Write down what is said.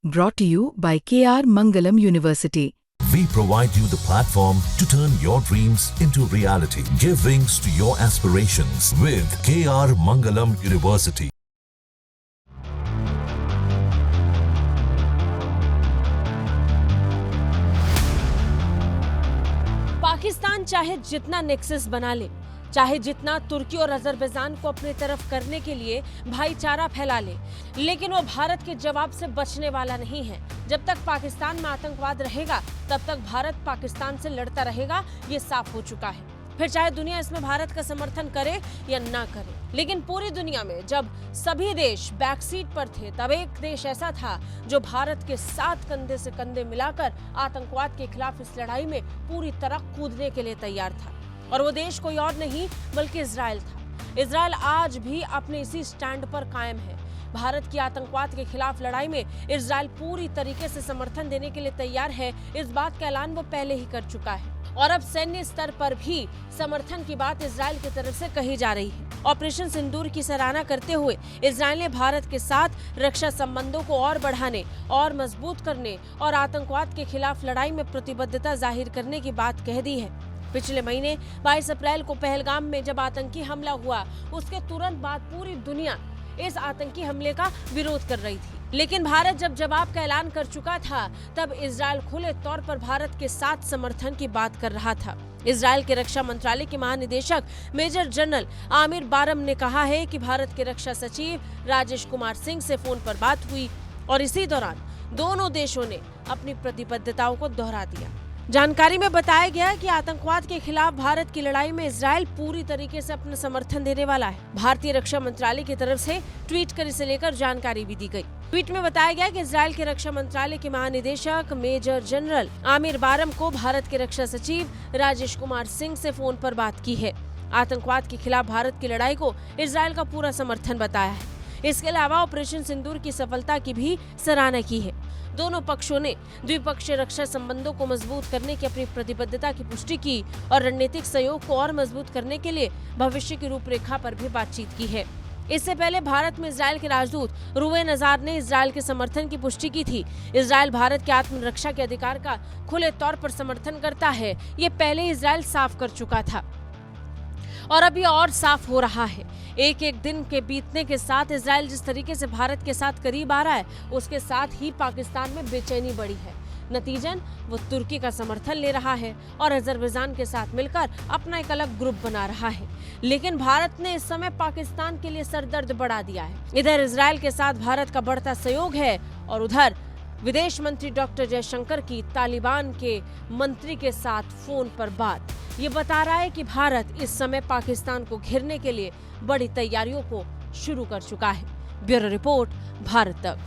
Brought to you by KR Mangalam University. We provide you the platform to turn your dreams into reality. Give wings to your aspirations with KR Mangalam University. Pakistan चाहे जितना nexus बना ले, चाहे जितना तुर्की और Azerbaijan को अपनी तरफ करने के लिए भाईचारा फैला ले, लेकिन वो भारत के जवाब से बचने वाला नहीं है। जब तक पाकिस्तान में आतंकवाद रहेगा, तब तक भारत पाकिस्तान से लड़ता रहेगा, ये साफ हो चुका है। फिर चाहे दुनिया इसमें भारत का समर्थन करे या ना करे। लेकिन पूरी दुनिया में जब सभी देश बैकसीट पर थे, तब एक देश ऐसा था जो भारत के साथ कंधे से कंधे मिलाकर आतंकवाद के खिलाफ इस लड़ाई में पूरी तरह कूदने के लिए तैयार था। और वो देश कोई और नहीं बल्कि इजराइल था। इजराइल आज भी अपने इसी स्टैंड पर कायम है। भारत की आतंकवाद के खिलाफ लड़ाई में इजराइल पूरी तरीके से समर्थन देने के लिए तैयार है। इस बात का ऐलान वो पहले ही कर चुका है और अब सैन्य स्तर पर भी समर्थन की बात इजराइल की तरफ से कही जा रही है। ऑपरेशन सिंदूर की सराहना करते हुए इजराइल ने भारत के साथ रक्षा संबंधों को और बढ़ाने और मजबूत करने और आतंकवाद के खिलाफ लड़ाई में प्रतिबद्धता जाहिर करने की बात कह दी है। पिछले महीने 22 अप्रैल को पहलगाम में जब आतंकी हमला हुआ, उसके तुरंत बाद पूरी दुनिया इस आतंकी हमले का विरोध कर रही थी। लेकिन भारत जब जवाब का ऐलान कर चुका था, तब इजराइल खुले तौर पर भारत के साथ समर्थन की बात कर रहा था। इजराइल के रक्षा मंत्रालय के महानिदेशक मेजर जनरल आमिर बारम ने कहा है कि भारत के रक्षा सचिव राजेश कुमार सिंह से फोन पर बात हुई और इसी दौरान दोनों देशों ने अपनी प्रतिबद्धताओं को दोहरा दिया। जानकारी में बताया गया कि आतंकवाद के खिलाफ भारत की लड़ाई में इजराइल पूरी तरीके से अपना समर्थन देने वाला है। भारतीय रक्षा मंत्रालय की तरफ से ट्वीट कर इसे लेकर जानकारी भी दी गई। ट्वीट में बताया गया कि इजराइल के रक्षा मंत्रालय के महानिदेशक मेजर जनरल आमिर बारम को भारत के रक्षा सचिव राजेश कुमार सिंह से फोन पर बात की है। आतंकवाद के खिलाफ भारत की लड़ाई को इजराइल का पूरा समर्थन बताया है। इसके अलावा ऑपरेशन सिंदूर की सफलता की भी सराहना की है। दोनों पक्षों ने द्विपक्षीय रक्षा संबंधों को मजबूत करने की अपनी प्रतिबद्धता की पुष्टि की और रणनीतिक सहयोग को और मजबूत करने के लिए भविष्य की रूपरेखा पर भी बातचीत की है। इससे पहले भारत में इजराइल के राजदूत रुवेन अजार ने इजराइल के समर्थन की पुष्टि की थी। इजराइल भारत के आत्मरक्षा के अधिकार का खुले तौर पर समर्थन करता है, ये पहले इजराइल साफ कर चुका था और अब ये और साफ हो रहा है। एक एक दिन के बीतने के साथ इजराइल जिस तरीके से भारत के साथ करीब आ रहा है, उसके साथ ही पाकिस्तान में बेचैनी बढ़ी है। नतीजन वो तुर्की का समर्थन ले रहा है और अजरबैजान के साथ मिलकर अपना एक अलग ग्रुप बना रहा है। लेकिन भारत ने इस समय पाकिस्तान के लिए सरदर्द बढ़ा दिया है। इधर इजराइल के साथ भारत का बढ़ता सहयोग है और उधर विदेश मंत्री डॉक्टर जयशंकर की तालिबान के मंत्री के साथ फोन पर बात, ये बता रहा है कि भारत इस समय पाकिस्तान को घेरने के लिए बड़ी तैयारियों को शुरू कर चुका है। ब्यूरो रिपोर्ट, भारत तक।